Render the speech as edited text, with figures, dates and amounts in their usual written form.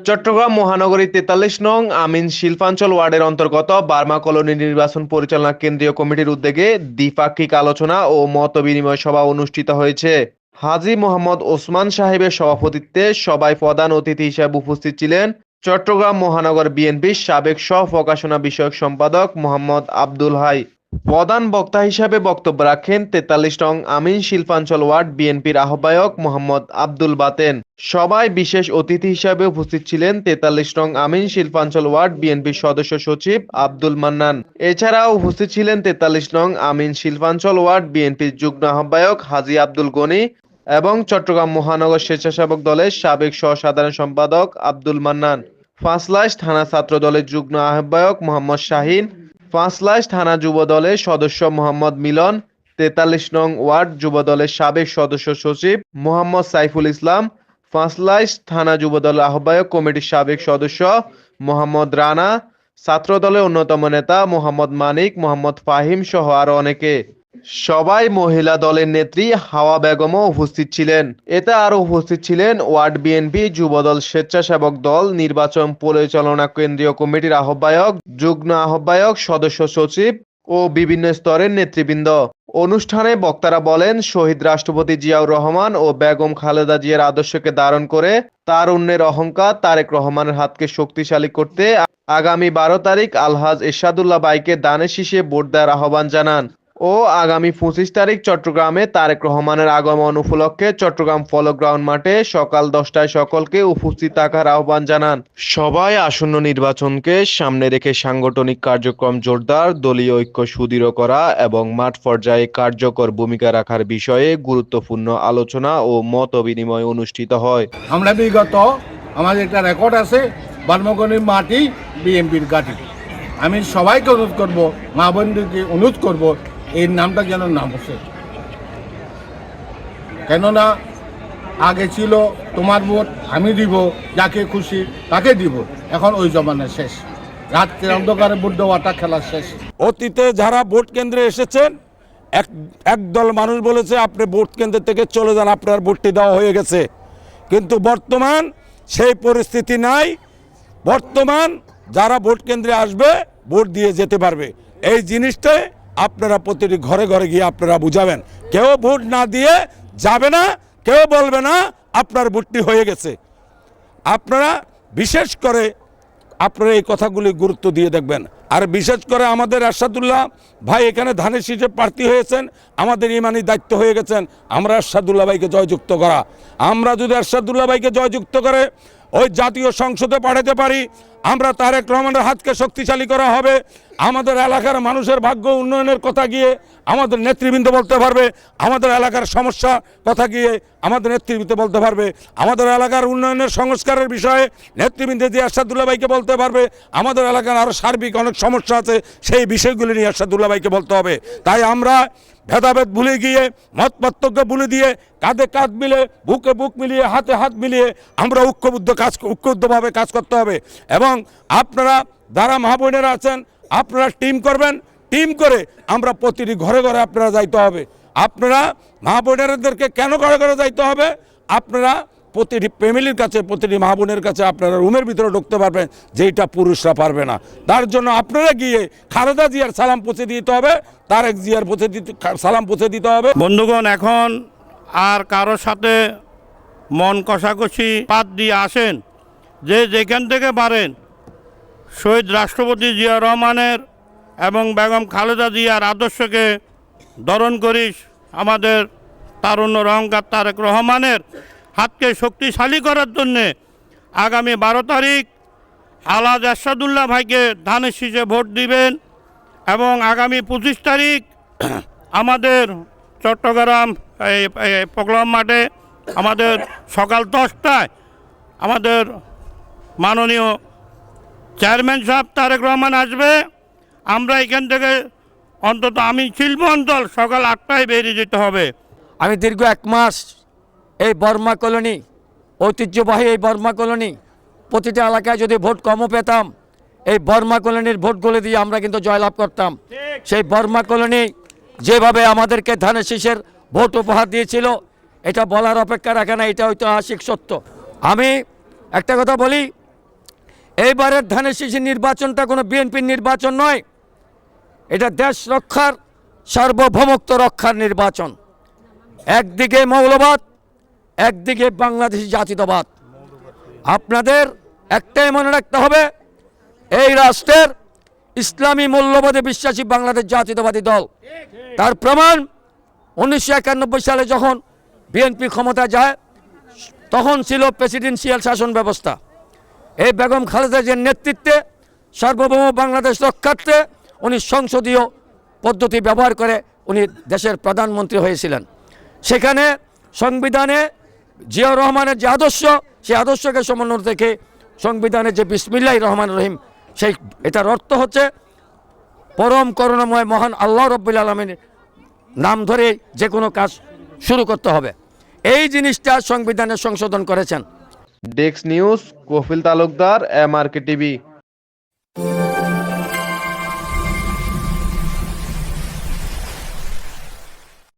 চট্টগ্রাম মহানগরী ৪৩ নং আমিন শিল্পাঞ্চল ওয়ার্ডের অন্তর্গত বার্মা কলোনি নির্বাচন পরিচালনা কেন্দ্রীয় কমিটির উদ্যোগে দ্বিপাক্ষিক আলোচনা ও মতবিনিময় সভা অনুষ্ঠিত হয়েছে। হাজী মোহাম্মদ ওসমান সাহেবের সভাপতিত্বে সভায় প্রধান অতিথি হিসেবে উপস্থিত ছিলেন চট্টগ্রাম মহানগর বিএনপির সাবেক সহ-প্রকাশনা বিষয়ক সম্পাদক মোহাম্মদ আব্দুল হাই। প্রধান বক্তা হিসেবে বক্তব্য রাখেন ৪৩ নং আমিন শিল্পাঞ্চল ওয়ার্ড বিএনপির আহ্বায়ক মোহাম্মদ আব্দুল বাতেন। সভায় বিশেষ অতিথি হিসেবে উপস্থিত ছিলেন ৪৩ নং আমিন শিল্পাঞ্চল ওয়ার্ড বিএনপির সদস্য সচিব আব্দুল মান্নান। এছাড়াও উপস্থিত ছিলেন ৪৩ নং আমিন শিল্পাঞ্চল ওয়ার্ড বিএনপির যুগ্ম আহ্বায়ক হাজী আব্দুল গনি এবং চট্টগ্রাম মহানগর স্বেচ্ছাসেবক দলের সাবেক সহ-সাধারণ সম্পাদক আব্দুল মান্নান। পাঁচলাইশ থানা ছাত্র দলের যুগ্ম আহ্বায়ক মোহাম্মদ শাহিন, পাঁচলাইশ থানা যুব দলের সদস্য মোহাম্মদ মিলন, ৪৩ নং ওয়ার্ড যুব দলের সাবেক সদস্য সচিব মোহাম্মদ সাইফুল ইসলাম, পাঁচলাইশ থানা যুব দলের আহ্বায়ক কমিটির সাবেক সদস্য মোহাম্মদ রানা, ছাত্র দলের অন্যতম নেতা মোহাম্মদ মানিক, মোহাম্মদ ফাহিম সহ আরো অনেকে। সবাই মহিলা দলের নেত্রী হাওয়া বেগমও উপস্থিত ছিলেন। এতে আরো উপস্থিত ছিলেন ওয়ার্ড বিএনপি, যুবদল, স্বেচ্ছাসেবক দল, নির্বাচন পরিচালনা কেন্দ্রীয় কমিটির আহ্বায়ক, যুগ্ম আহ্বায়ক, সদস্য সচিব ও বিভিন্ন স্তরের নেতৃবৃন্দ। অনুষ্ঠানে বক্তারা বলেন, শহীদ রাষ্ট্রপতি জিয়াউর রহমান ও বেগম খালেদা জিয়ার আদর্শকে ধারণ করে তারুণ্যের অহংকার তারেক রহমানের হাতকে শক্তিশালী করতে আগামী ১২ তারিখ আলহাজ এরশাদুল্লাহ ভাইকে দানের শীষে ভোট দেওয়ার আহ্বান জানান ও আগামী ২৫ তারিখ চট্টগ্রামে তারেক রহমানের আগমন উপলক্ষে চট্টগ্রাম পলো গ্রাউন্ড মাঠে সকাল ১০টায় সকলকে উপস্থিত থাকার আহ্বান জানান। সবাই আসন্ন নির্বাচনকে সামনে রেখে সাংগঠনিক কার্যক্রম জোরদার, দলীয় ঐক্য সুদৃঢ় করা এবং মাঠ পর্যায়ে কার্যকর ভূমিকা রাখার বিষয়ে গুরুত্বপূর্ণ আলোচনা ও মত বিনিময় অনুষ্ঠিত হয়। আমরা বিগত আমাদের একটা রেকর্ড আছে, বার্মাকনির মাটি বিএনপির ঘাঁটি। আমি সবাইকে অনুরোধ করব, মা বোনদেরকে অনুরোধ করব, এই নামটা যেন নাম হচ্ছে। কেননা আগে ছিল তোমার ভোট আমি দিব, যাকে খুশি তাকে দিব। এখন ওই জমানা শেষ, রাত্রে অন্ধকারে ভোট দেওয়াটা খেলা শেষ। অতীতে যারা ভোট কেন্দ্রে এসেছেন, একদল মানুষ বলেছে আপনি ভোট কেন্দ্র থেকে চলে যান, আপনার ভোটটি দেওয়া হয়ে গেছে। কিন্তু বর্তমান সেই পরিস্থিতি নাই। বর্তমান যারা ভোট কেন্দ্রে আসবে ভোট দিয়ে যেতে পারবে। এই জিনিসটাই আপনারা প্রতিটি ঘরে ঘরে গিয়ে আপনারা বুঝাবেন। কেউ ভোট না দিয়ে যাবে না, কেউ বলবে না আপনার ভোটটি হয়ে গেছে। আপনারা বিশেষ করে আপনারা এই কথাগুলি গুরুত্ব দিয়ে দেখবেন। আর বিশেষ করে আমাদের এরশাদুল্লাহ ভাই এখানে ধানের শীষে প্রার্থী হয়েছেন, আমাদের ইমানি দায়িত্ব হয়ে গেছেন আমরা এরশাদুল্লাহ ভাইকে জয়যুক্ত করা। আমরা যদি এরশাদুল্লাহ ভাইকে জয়যুক্ত করে ওই জাতীয় সংসদে পাঠাতে পারি, আমরা তারেক রহমানের হাতকে শক্তিশালী করা হবে। আমাদের এলাকার মানুষের ভাগ্য উন্নয়নের কথা গিয়ে আমাদের নেতৃবৃন্দ বলতে পারবে, আমাদের এলাকার সমস্যা কথা গিয়ে আমাদের নেতৃবৃন্দ বলতে পারবে, আমাদের এলাকার উন্নয়নের সংস্কারের বিষয়ে নেতৃবৃন্দ দিয়ে এরশাদুল্লাহ ভাইকে বলতে পারবে, আমাদের এলাকার আরও সার্বিক অনেক সমস্যা আছে সেই বিষয়গুলি নিয়ে এরশাদুল্লাহ ভাইকে বলতে হবে। তাই আমরা ভেদাভেদ ভুলে গিয়ে, মত পার্থক্য ভুলে দিয়ে, কাঁধে কাঁধ মিলে, বুকে বুক মিলিয়ে, হাতে হাত মিলিয়ে আমরা ঐক্যবদ্ধভাবে কাজ করতে হবে। এবং আপনারা যারা মা বোনেরা আছেন আপনারা টিম করবেন, টিম করে আমরা প্রতিটি ঘরে ঘরে আপনারা যাইতে হবে। আপনারা মা বোনেরদেরকে কেন ঘরে ঘরে যাইতে হবে? আপনারা প্রতিটি ফ্যামিলির কাছে, প্রতিটি মা বোনের কাছে আপনারা রুমের ভিতরে ঢুকতে পারবেন, যেটা পুরুষরা পারবে না। তার জন্য আপনারা গিয়ে খালেদা জিয়ার সালাম পৌঁছে দিতে হবে, তারেক জিয়ার সালাম পৌঁছে দিতে হবে। বন্ধুগণ, এখন আর কারো সাথে মন কষাকষি বাদ দিয়ে আসেন, যে যেখান থেকে পারেন শহীদ রাষ্ট্রপতি জিয়া রহমানের এবং বেগম খালেদা জিয়ার আদর্শকে ধারণ করিস আমাদের তারুণ্যের অহংকার তারেক রহমানের হাতকে শক্তিশালী করার জন্যে আগামী 12 তারিখ আলহাজ এরশাদুল্লাহ ভাইকে ধানের শীষে ভোট দিবেন। এবং আগামী 25 তারিখ আমাদের চট্টগ্রাম প্রোগ্রাম মাঠে আমাদের সকাল 10টায় আমাদের মাননীয় চেয়ারম্যান সাহেব তারেক রহমান আসবে। আমরা এখান থেকে অন্তত আমি শিল্প অঞ্চল সকাল 8টায় বেরিয়ে যেতে হবে। আমি দীর্ঘ 1 মাস এই বর্মা কলোনি, ঐতিহ্যবাহী এই বর্মা কলোনি, প্রতিটা এলাকায় যদি ভোট কমও পেতাম, এই বর্মা কলোনির ভোটগুলো দিয়ে আমরা কিন্তু জয়লাভ করতাম। সেই বর্মা কলোনি যেভাবে আমাদেরকে ধানের শীষের ভোট উপহার দিয়েছিল, এটা বলার অপেক্ষা রাখে না, এটা ঐতিহাসিক সত্য। আমি একটা কথা বলি, এইবারের ধানের শীষের নির্বাচনটা কোনো বিএনপির নির্বাচন নয়, এটা দেশ রক্ষার সার্বভৌমত্ব রক্ষার নির্বাচন। একদিকে মৌলবাদ, একদিকে বাংলাদেশি জাতীয়তাবাদ। আপনাদের একটাই মনে রাখতে হবে, এই রাষ্ট্রের ইসলামী মূল্যবোধে বিশ্বাসী বাংলাদেশ জাতীয়তাবাদী দল। তার প্রমাণ 1991 সালে যখন বিএনপি ক্ষমতা যায়, তখন ছিল প্রেসিডেন্সিয়াল শাসন ব্যবস্থা। এই বেগম খালেদা জিয়ার নেতৃত্বে সার্বভৌম বাংলাদেশ রক্ষার্থে উনি সংসদীয় পদ্ধতি ব্যবহার করে উনি দেশের প্রধানমন্ত্রী হয়েছিলেন। সেখানে সংবিধানে জিয়াউর রহমানের যে আদর্শ, সেই আদর্শকে সমন্বয় থেকে সংবিধানের যে বিসমিল্লাহির রহমান রহিম, সেই এটার অর্থ হচ্ছে পরম করুণাময় মহান আল্লাহ রাব্বুল আলামিনের নাম ধরে যে কোনো কাজ শুরু করতে হবে। এই জিনিসটা সংবিধানে সংশোধন করেছেন। Desk news, Kafil Talukdar, MRK TV.